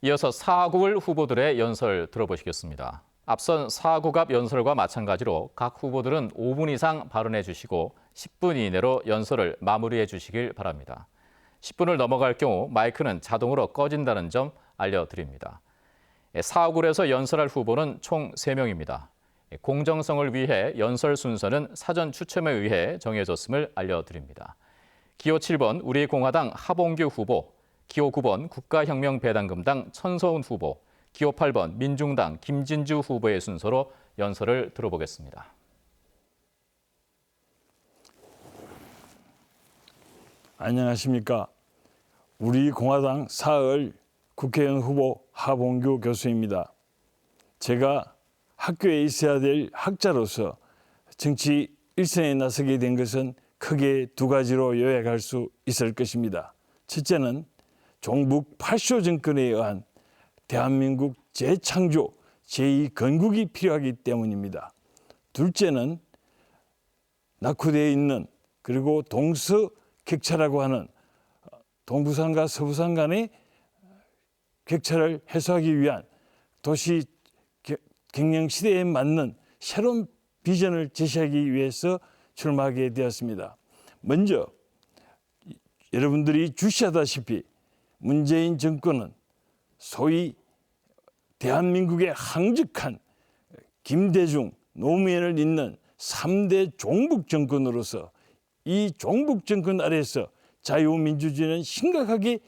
이어서 4구을 후보들의 연설 들어보시겠습니다. 앞선 4국 앞 연설과 마찬가지로 각 후보들은 5분 이상 발언해 주시고 10분 이내로 연설을 마무리해 주시길 바랍니다. 10분을 넘어갈 경우 마이크는 자동으로 꺼진다는 점 알려드립니다. 4국에서 연설할 후보는 총 3명입니다. 공정성을 위해 연설 순서는 사전 추첨에 의해 정해졌음을 알려드립니다. 기호 7번 우리공화당 하봉규 후보, 기호 9번 국가혁명배당금당 천서훈 후보, 기호 8번 민중당 김진주 후보의 순서로 연설을 들어보겠습니다. 안녕하십니까. 우리공화당 사흘 국회의원 후보 하봉규 교수입니다. 제가 학교에 있어야 될 학자로서 정치 일선에 나서게 된 것은 크게 두 가지로 요약할 수 있을 것입니다. 첫째는 종북 파쇼 정권에 의한 대한민국 재창조, 제2건국이 필요하기 때문입니다. 둘째는 낙후되어 있는 그리고 동서격차라고 하는 동부산과 서부산 간의 격차를 해소하기 위한 도시 경영 시대에 맞는 새로운 비전을 제시하기 위해서 출마하게 되었습니다. 먼저 여러분들이 주시하다시피 문재인 정권은 소위 대한민국의 항적한 김대중, 노무현을 잇는 3대 종북 정권으로서 이 종북 정권 아래에서 자유민주주의는 심각하게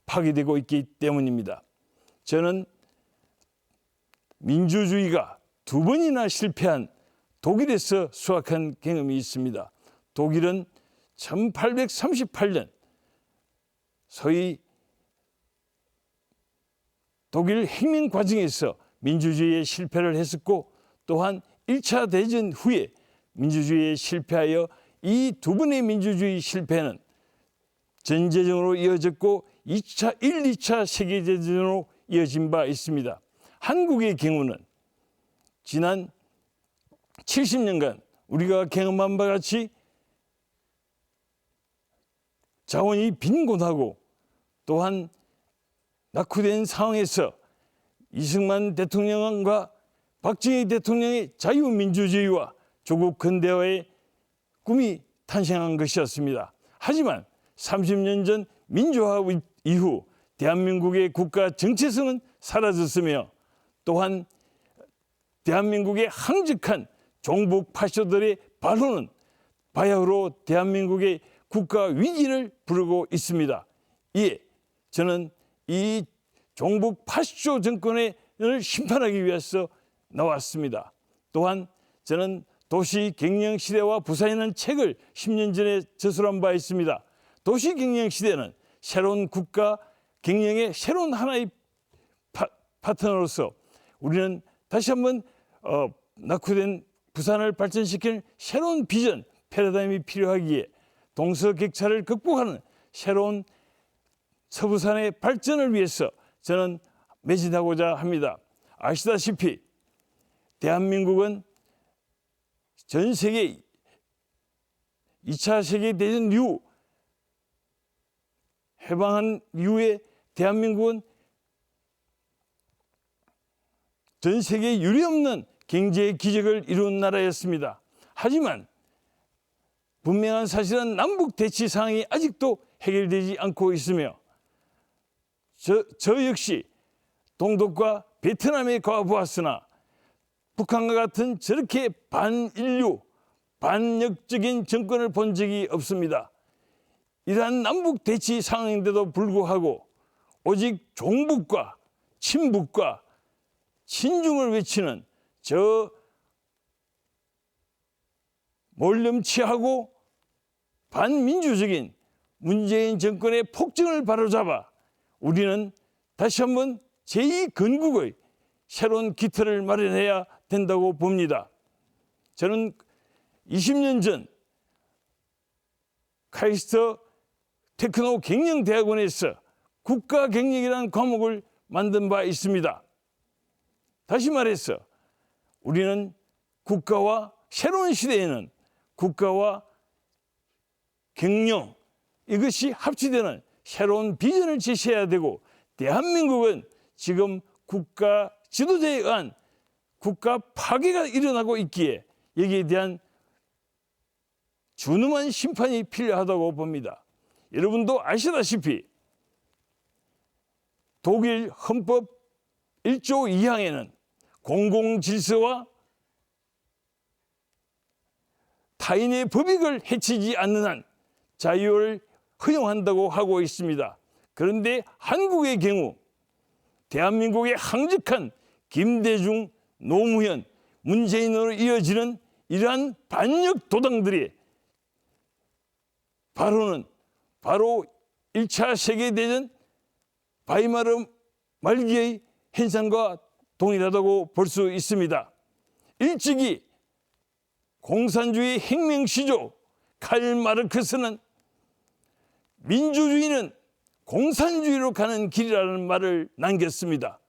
파괴되고 있기 때문입니다. 저는 민주주의가 2번이나 실패한 독일에서 수학한 경험이 있습니다. 독일은 1838년 소위 독일 혁명 과정에서 민주주의에 실패를 했었고 또한 1차 대전 후에 민주주의에 실패하여 이 2번의 민주주의 실패는 전제전으로 이어졌고 1, 2차 세계대전으로 이어진 바 있습니다. 한국의 경우는 지난 70년간 우리가 경험한 바 같이 자원이 빈곤하고 또한 낙후된 상황에서 이승만 대통령과 박정희 대통령의 자유민주주의와 조국 근대화의 꿈이 탄생한 것이었습니다. 하지만 30년 전 민주화 이후 대한민국의 국가 정체성은 사라졌으며 또한 대한민국의 항적한 종북 파쇼들의 발언은 바야흐로 대한민국의 국가 위기를 부르고 있습니다. 이에 저는 이 종북 파쇼 정권을 심판하기 위해서 나왔습니다. 또한 저는 도시경영시대와 부산이라는 책을 10년 전에 저술한 바 있습니다. 도시경영시대는 새로운 국가 경영의 새로운 하나의 파트너로서 우리는 다시 한번 낙후된 부산을 발전시키는 새로운 비전, 패러다임이 필요하기에 동서격차를 극복하는 새로운 서부산의 발전을 위해서 저는 매진하고자 합니다. 아시다시피 대한민국은 전 세계 2차 세계대전 이후 해방한 이후에 대한민국은 전 세계에 유례없는 경제 기적을 이룬 나라였습니다. 하지만 분명한 사실은 남북 대치 상황이 아직도 해결되지 않고 있으며 저 역시 동독과 베트남에 가보았으나 북한과 같은 저렇게 반인류, 반역적인 정권을 본 적이 없습니다. 이러한 남북 대치 상황인데도 불구하고 오직 종북과 친북과 친중을 외치는 저 몰렴치하고 반민주적인 문재인 정권의 폭정을 바로잡아 우리는 다시 한번 제2건국의 새로운 기틀을 마련해야 된다고 봅니다. 저는 20년 전 카이스트 테크노 경영대학원에서 국가경영이라는 과목을 만든 바 있습니다. 다시 말해서 우리는 국가와 새로운 시대에는 국가와 경영 이것이 합치되는 새로운 비전을 제시해야 되고 대한민국은 지금 국가 지도자에 의한 국가 파괴가 일어나고 있기에 여기에 대한 준엄한 심판이 필요하다고 봅니다. 여러분도 아시다시피 독일 헌법 1조 2항에는 공공질서와 타인의 법익을 해치지 않는 한 자유를 허용한다고 하고 있습니다. 그런데 한국의 경우 대한민국의 항적한 김대중, 노무현, 문재인으로 이어지는 이러한 반역 도당들의 발언은 바로 1차 세계대전 바이마르 말기의 현상과 동일하다고 볼 수 있습니다. 일찍이 공산주의 혁명시조 칼 마르크스는 민주주의는 공산주의로 가는 길이라는 말을 남겼습니다.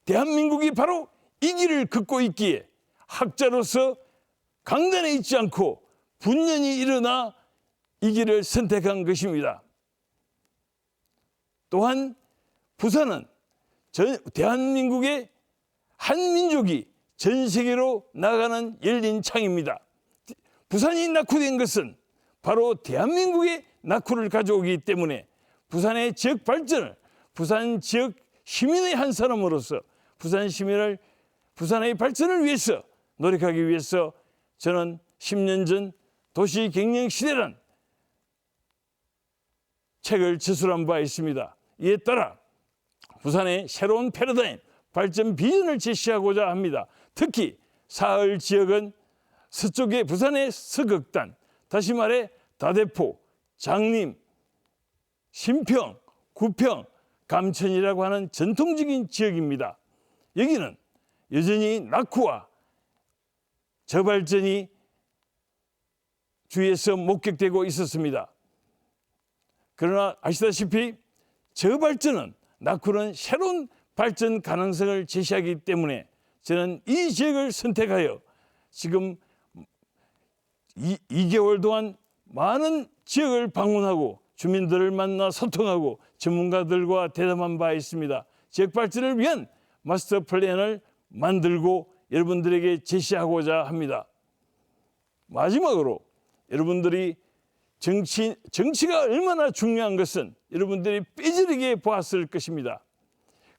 대한민국이 바로 이 길을 걷고 있기에 학자로서 강단에 있지 않고 분연히 일어나 이 길을 선택한 것입니다. 또한 부산은 대한민국의 한 민족이 전 세계로 나가는 열린 창입니다. 부산이 낙후된 것은 바로 대한민국의 낙후를 가져오기 때문에 부산의 지역 발전을 부산 지역 시민의 한 사람으로서 부산의 발전을 위해서 노력하기 위해서 저는 10년 전 도시경영시대란 책을 저술한 바 있습니다. 이에 따라 부산의 새로운 패러다임, 발전 비전을 제시하고자 합니다. 특히 사흘 지역은 서쪽의 부산의 서극단, 다시 말해 다대포, 장림, 신평, 구평, 감천이라고 하는 전통적인 지역입니다. 여기는 여전히 낙후와 저발전이 주위에서 목격되고 있었습니다. 그러나 아시다시피 저발전은 낙후는 새로운 발전 가능성을 제시하기 때문에 저는 이 지역을 선택하여 지금 2개월 동안 많은 지역을 방문하고 주민들을 만나 소통하고 전문가들과 대담한 바 있습니다. 지역 발전을 위한 마스터 플랜을 만들고 여러분들에게 제시하고자 합니다. 마지막으로 여러분들이 정치가 얼마나 중요한 것은 여러분들이 삐지르게 보았을 것입니다.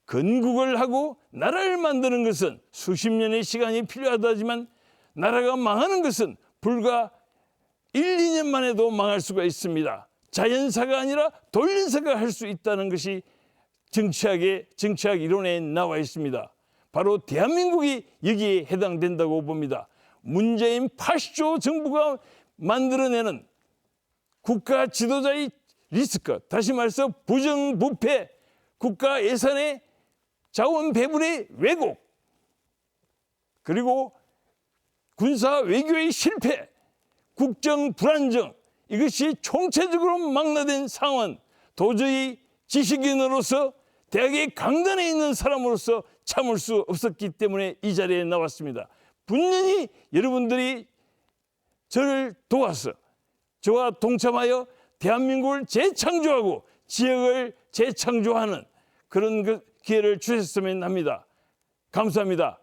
건국을 하고 나라를 만드는 것은 수십 년의 시간이 필요하다지만 나라가 망하는 것은 불과 1, 2년만 해도 망할 수가 있습니다. 자연사가 아니라 돌연사가 할 수 있다는 것이 정치학 이론에 나와 있습니다. 바로 대한민국이 여기에 해당된다고 봅니다. 문재인 80조 정부가 만들어내는 국가 지도자의 리스크, 다시 말해서 부정부패, 국가 예산의 자원 배분의 왜곡, 그리고 군사 외교의 실패, 국정 불안정, 이것이 총체적으로 망라된 상황, 도저히 지식인으로서 대학의 강단에 있는 사람으로서 참을 수 없었기 때문에 이 자리에 나왔습니다. 분명히 여러분들이 저를 도와서 저와 동참하여 대한민국을 재창조하고 지역을 재창조하는 그런 기회를 주셨으면 합니다. 감사합니다.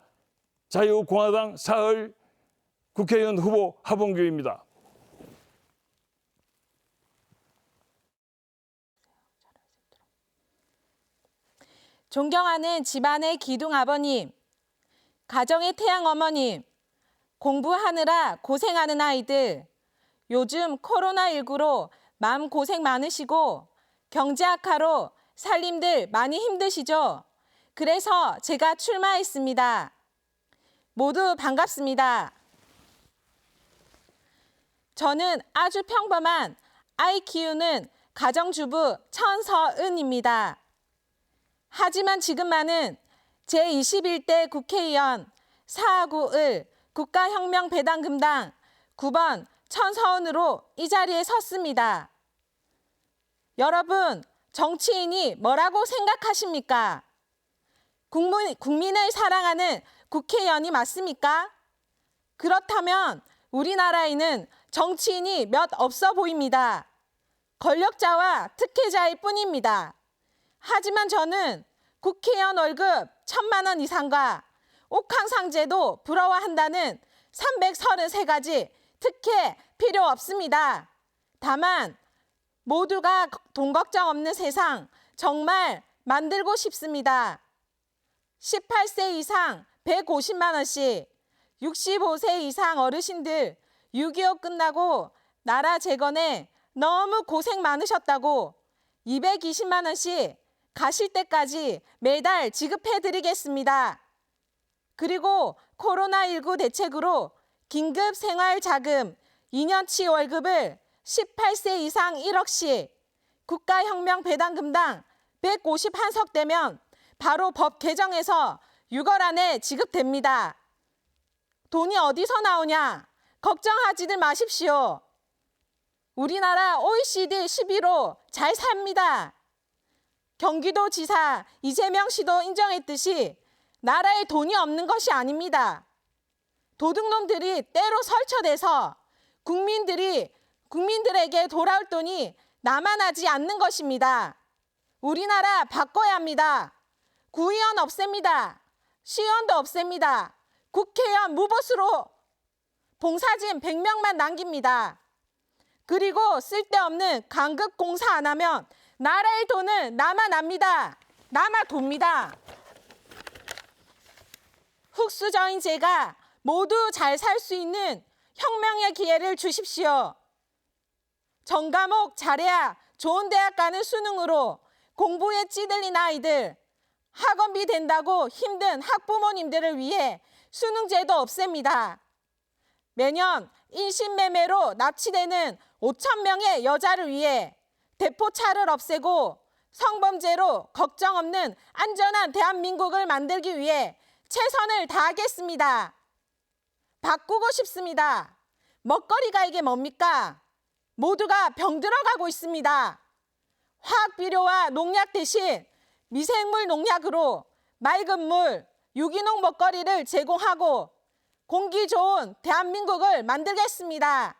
자유공화당 사흘 국회의원 후보 하봉규입니다. 존경하는 집안의 기둥 아버님, 가정의 태양 어머님, 공부하느라 고생하는 아이들, 요즘 코로나19로 마음 고생 많으시고 경제 악화로 살림들 많이 힘드시죠? 그래서 제가 출마했습니다. 모두 반갑습니다. 저는 아주 평범한 아이 키우는 가정주부 천서은입니다. 하지만 지금만은 제21대 국회의원 491 국가혁명배당금당 9번 천서은으로 이 자리에 섰습니다. 여러분, 정치인이 뭐라고 생각하십니까? 국민을 사랑하는 국회의원이 맞습니까? 그렇다면 우리나라에는 정치인이 몇 없어 보입니다. 권력자와 특혜자일 뿐입니다. 하지만 저는 국회의원 월급 1,000만 원 이상과 옥황상제도 부러워한다는 333가지 특혜 필요 없습니다. 다만 모두가 돈 걱정 없는 세상 정말 만들고 싶습니다. 18세 이상 150만 원씩, 65세 이상 어르신들 6.25 끝나고 나라 재건에 너무 고생 많으셨다고 220만 원씩 가실 때까지 매달 지급해드리겠습니다. 그리고 코로나19 대책으로 긴급 생활자금 2년치 월급을 18세 이상 1억씩, 국가혁명 배당금당 151석 되면 바로 법 개정해서 6월 안에 지급됩니다. 돈이 어디서 나오냐? 걱정하지들 마십시오. 우리나라 OECD 11호 잘 삽니다. 경기도지사 이재명 씨도 인정했듯이 나라에 돈이 없는 것이 아닙니다. 도둑놈들이 때로 설쳐대서 국민들에게 돌아올 돈이 남아나지 않는 것입니다. 우리나라 바꿔야 합니다. 구의원 없앱니다. 시의원도 없앱니다. 국회의원 무보수로 봉사진 100명만 남깁니다. 그리고 쓸데없는 강급 공사 안 하면 나라의 돈은 남아납니다. 남아돕니다. 흑수저인제가 모두 잘 살 수 있는 혁명의 기회를 주십시오. 전과목 잘해야 좋은 대학 가는 수능으로 공부에 찌들린 아이들, 학원비 된다고 힘든 학부모님들을 위해 수능제도 없앱니다. 매년 인신매매로 납치되는 5,000명의 여자를 위해 대포차를 없애고 성범죄로 걱정 없는 안전한 대한민국을 만들기 위해 최선을 다하겠습니다. 바꾸고 싶습니다. 먹거리가 이게 뭡니까? 모두가 병들어가고 있습니다. 화학비료와 농약 대신 미생물 농약으로 맑은 물, 유기농 먹거리를 제공하고 공기 좋은 대한민국을 만들겠습니다.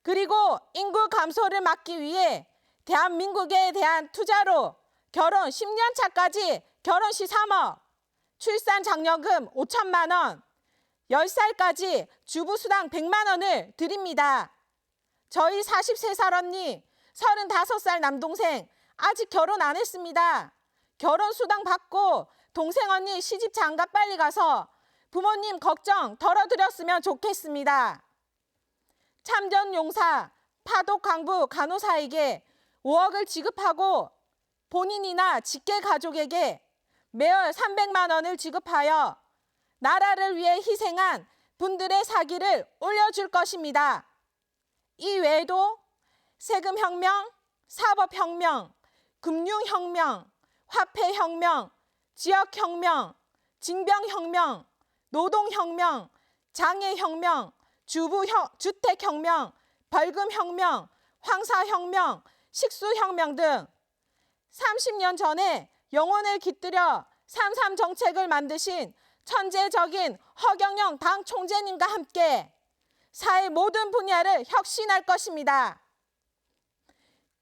그리고 인구 감소를 막기 위해 대한민국에 대한 투자로 결혼 10년 차까지 결혼시 3억, 출산 장려금 5천만 원, 10살까지 주부수당 100만 원을 드립니다. 저희 43살 언니, 35살 남동생 아직 결혼 안 했습니다. 결혼수당 받고 동생 언니 시집 장가 빨리 가서 부모님 걱정 덜어드렸으면 좋겠습니다. 참전용사, 파독강부 간호사에게 5억을 지급하고 본인이나 직계 가족에게 매월 300만 원을 지급하여 나라를 위해 희생한 분들의 사기를 올려줄 것입니다. 이 외에도 세금혁명, 사법혁명, 금융혁명, 화폐혁명, 지역혁명, 징병혁명, 노동혁명, 장애혁명, 주택혁명, 벌금혁명, 황사혁명, 식수혁명 등 30년 전에 영혼을 깃들여 3.3 정책을 만드신 천재적인 허경영 당 총재님과 함께 사회 모든 분야를 혁신할 것입니다.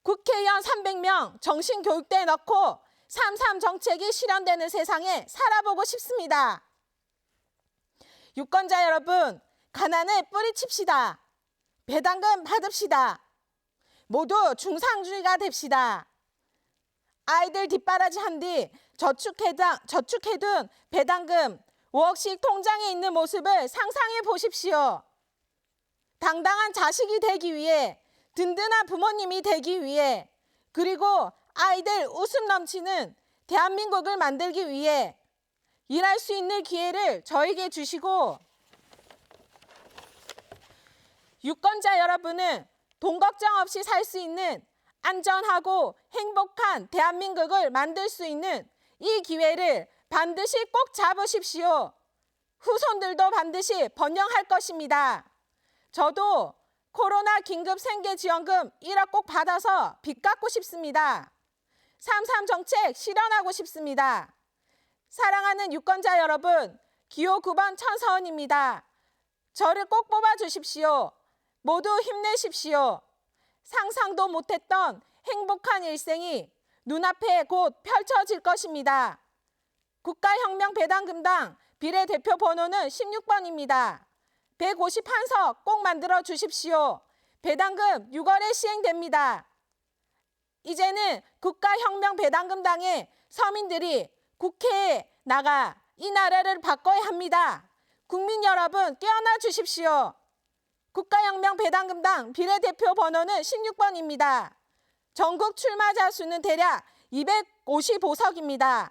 국회의원 300명 정신교육대에 넣고 3.3 정책이 실현되는 세상에 살아보고 싶습니다. 유권자 여러분, 가난을 뿌리칩시다. 배당금 받읍시다. 모두 중상주의가 됩시다. 아이들 뒷바라지 한 뒤 저축해둔 배당금 5억씩 통장에 있는 모습을 상상해 보십시오. 당당한 자식이 되기 위해, 든든한 부모님이 되기 위해, 그리고 아이들 웃음 넘치는 대한민국을 만들기 위해 일할 수 있는 기회를 저에게 주시고, 유권자 여러분은 돈 걱정 없이 살 수 있는 안전하고 행복한 대한민국을 만들 수 있는 이 기회를 반드시 꼭 잡으십시오. 후손들도 반드시 번영할 것입니다. 저도 코로나 긴급 생계지원금 1억 꼭 받아서 빚 갚고 싶습니다. 3.3 정책 실현하고 싶습니다. 사랑하는 유권자 여러분, 기호 9번 천서원입니다. 저를 꼭 뽑아주십시오. 모두 힘내십시오. 상상도 못했던 행복한 일생이 눈앞에 곧 펼쳐질 것입니다. 국가혁명배당금당 비례대표 번호는 16번입니다. 151석 꼭 만들어 주십시오. 배당금 6월에 시행됩니다. 이제는 국가혁명배당금당의 서민들이 국회에 나가 이 나라를 바꿔야 합니다. 국민 여러분 깨어나 주십시오. 국가혁명배당금당 비례대표 번호는 16번입니다. 전국 출마자 수는 대략 255석입니다.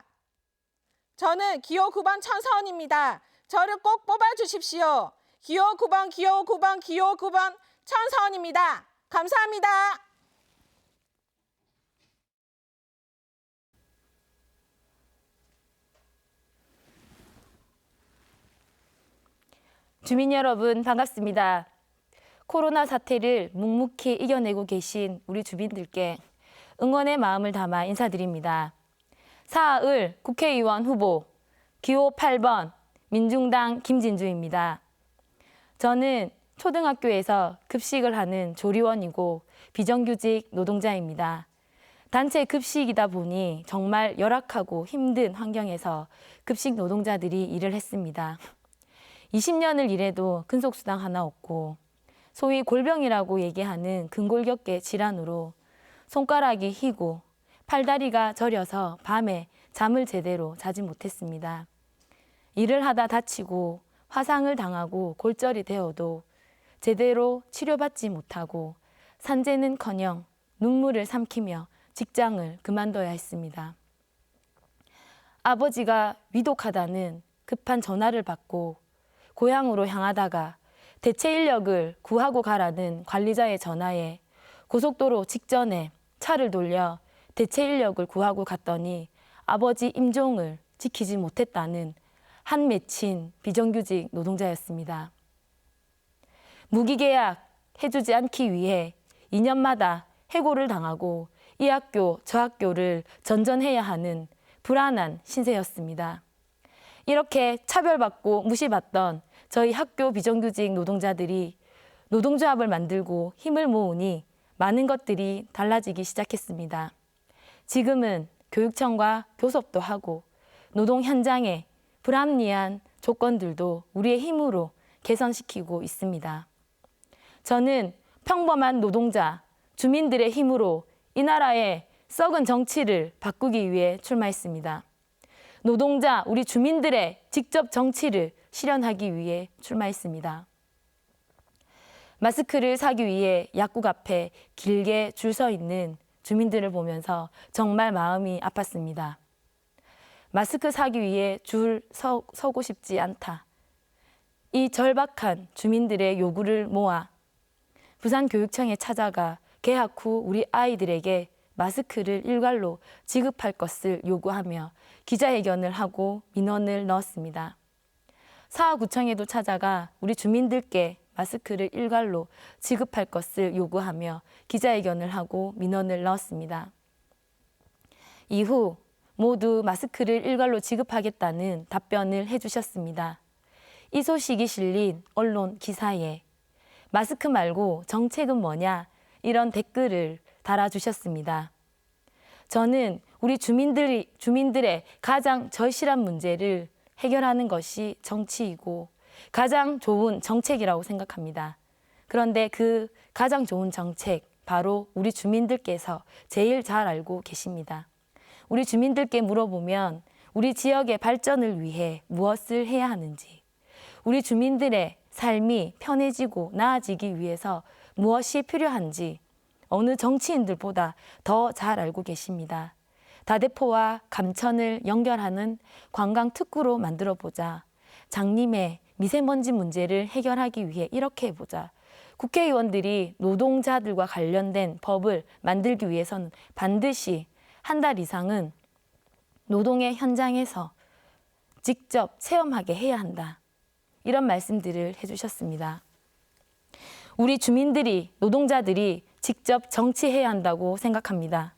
저는 기호 9번 천서원입니다. 저를 꼭 뽑아주십시오. 기호 9번, 기호 9번, 기호 9번 천서원입니다. 감사합니다. 주민 여러분 반갑습니다. 코로나 사태를 묵묵히 이겨내고 계신 우리 주민들께 응원의 마음을 담아 인사드립니다. 사흘 국회의원 후보 기호 8번 민중당 김진주입니다. 저는 초등학교에서 급식을 하는 조리원이고 비정규직 노동자입니다. 단체 급식이다 보니 정말 열악하고 힘든 환경에서 급식 노동자들이 일을 했습니다. 20년을 일해도 근속수당 하나 없고 소위 골병이라고 얘기하는 근골격계 질환으로 손가락이 휘고 팔다리가 저려서 밤에 잠을 제대로 자지 못했습니다. 일을 하다 다치고 화상을 당하고 골절이 되어도 제대로 치료받지 못하고 산재는커녕 눈물을 삼키며 직장을 그만둬야 했습니다. 아버지가 위독하다는 급한 전화를 받고 고향으로 향하다가 대체 인력을 구하고 가라는 관리자의 전화에 고속도로 직전에 차를 돌려 대체 인력을 구하고 갔더니 아버지 임종을 지키지 못했다는 한 맺힌 비정규직 노동자였습니다. 무기계약 해주지 않기 위해 2년마다 해고를 당하고 이 학교 저 학교를 전전해야 하는 불안한 신세였습니다. 이렇게 차별받고 무시받던 저희 학교 비정규직 노동자들이 노동조합을 만들고 힘을 모으니 많은 것들이 달라지기 시작했습니다. 지금은 교육청과 교섭도 하고 노동 현장의 불합리한 조건들도 우리의 힘으로 개선시키고 있습니다. 저는 평범한 노동자, 주민들의 힘으로 이 나라의 썩은 정치를 바꾸기 위해 출마했습니다. 노동자, 우리 주민들의 직접 정치를 실현하기 위해 출마했습니다. 마스크를 사기 위해 약국 앞에 길게 줄 서 있는 주민들을 보면서 정말 마음이 아팠습니다. 마스크 사기 위해 줄 서고 싶지 않다. 이 절박한 주민들의 요구를 모아 부산교육청에 찾아가 개학 후 우리 아이들에게 마스크를 일괄로 지급할 것을 요구하며 기자회견을 하고 민원을 넣었습니다. 사하구청에도 찾아가 우리 주민들께 마스크를 일괄로 지급할 것을 요구하며 기자회견을 하고 민원을 넣었습니다. 이후 모두 마스크를 일괄로 지급하겠다는 답변을 해주셨습니다. 이 소식이 실린 언론 기사에 마스크 말고 정책은 뭐냐 이런 댓글을 달아주셨습니다. 저는 우리 주민들의 가장 절실한 문제를 해결하는 것이 정치이고 가장 좋은 정책이라고 생각합니다. 그런데 그 가장 좋은 정책, 바로 우리 주민들께서 제일 잘 알고 계십니다. 우리 주민들께 물어보면 우리 지역의 발전을 위해 무엇을 해야 하는지, 우리 주민들의 삶이 편해지고 나아지기 위해서 무엇이 필요한지 어느 정치인들보다 더 잘 알고 계십니다. 다대포와 감천을 연결하는 관광특구로 만들어보자. 장림의 미세먼지 문제를 해결하기 위해 이렇게 해보자. 국회의원들이 노동자들과 관련된 법을 만들기 위해서는 반드시 한 달 이상은 노동의 현장에서 직접 체험하게 해야 한다. 이런 말씀들을 해주셨습니다. 우리 주민들이, 노동자들이 직접 정치해야 한다고 생각합니다.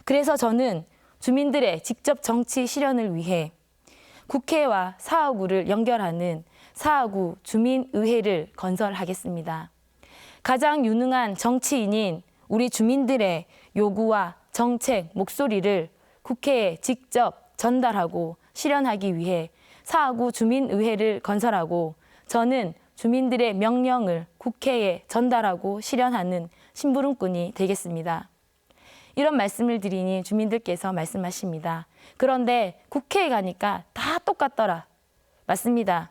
그래서 저는 주민들의 직접 정치 실현을 위해 국회와 사하구를 연결하는 사하구 주민의회를 건설하겠습니다. 가장 유능한 정치인인 우리 주민들의 요구와 정책, 목소리를 국회에 직접 전달하고 실현하기 위해 사하구 주민의회를 건설하고 저는 주민들의 명령을 국회에 전달하고 실현하는 심부름꾼이 되겠습니다. 이런 말씀을 드리니 주민들께서 말씀하십니다. 그런데 국회에 가니까 다 똑같더라. 맞습니다.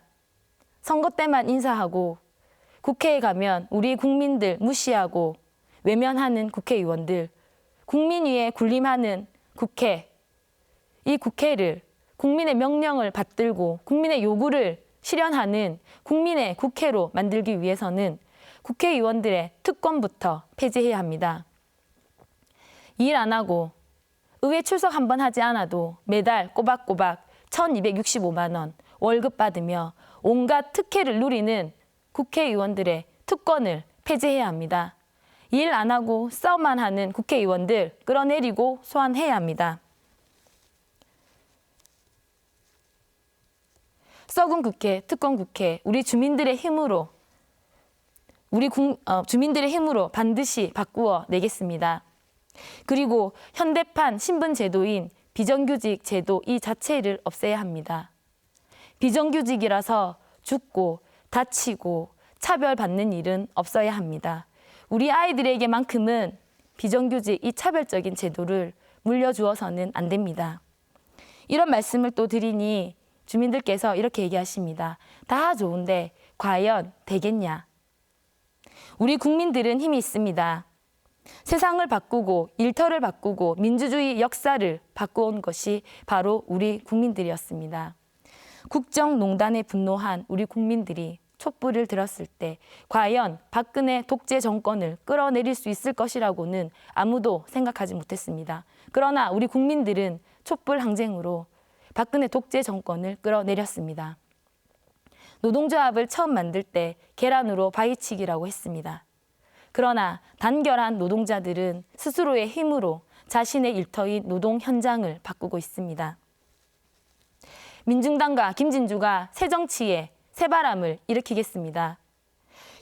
선거 때만 인사하고 국회에 가면 우리 국민들 무시하고 외면하는 국회의원들, 국민 위에 군림하는 국회, 이 국회를 국민의 명령을 받들고 국민의 요구를 실현하는 국민의 국회로 만들기 위해서는 국회의원들의 특권부터 폐지해야 합니다. 일 안 하고 의회 출석 한 번 하지 않아도 매달 꼬박꼬박 1,265만 원 월급 받으며 온갖 특혜를 누리는 국회의원들의 특권을 폐지해야 합니다. 일 안 하고 싸움만 하는 국회의원들 끌어내리고 소환해야 합니다. 썩은 국회, 특권 국회, 우리 주민들의 힘으로 주민들의 힘으로 반드시 바꾸어 내겠습니다. 그리고 현대판 신분 제도인 비정규직 제도 이 자체를 없애야 합니다. 비정규직이라서 죽고 다치고 차별받는 일은 없어야 합니다. 우리 아이들에게만큼은 비정규직 이 차별적인 제도를 물려주어서는 안 됩니다. 이런 말씀을 또 드리니 주민들께서 이렇게 얘기하십니다. 다 좋은데 과연 되겠냐? 우리 국민들은 힘이 있습니다. 세상을 바꾸고 일터를 바꾸고 민주주의 역사를 바꾸온 것이 바로 우리 국민들이었습니다. 국정농단에 분노한 우리 국민들이 촛불을 들었을 때 과연 박근혜 독재 정권을 끌어내릴 수 있을 것이라고는 아무도 생각하지 못했습니다. 그러나 우리 국민들은 촛불 항쟁으로 박근혜 독재 정권을 끌어내렸습니다. 노동조합을 처음 만들 때 계란으로 바위치기라고 했습니다. 그러나 단결한 노동자들은 스스로의 힘으로 자신의 일터인 노동 현장을 바꾸고 있습니다. 민중당과 김진주가 새정치에 새바람을 일으키겠습니다.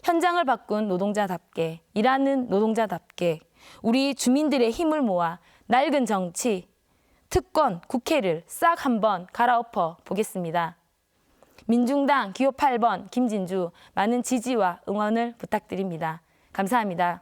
현장을 바꾼 노동자답게, 일하는 노동자답게 우리 주민들의 힘을 모아 낡은 정치, 특권, 국회를 싹 한번 갈아엎어 보겠습니다. 민중당 기호 8번 김진주 많은 지지와 응원을 부탁드립니다. 감사합니다.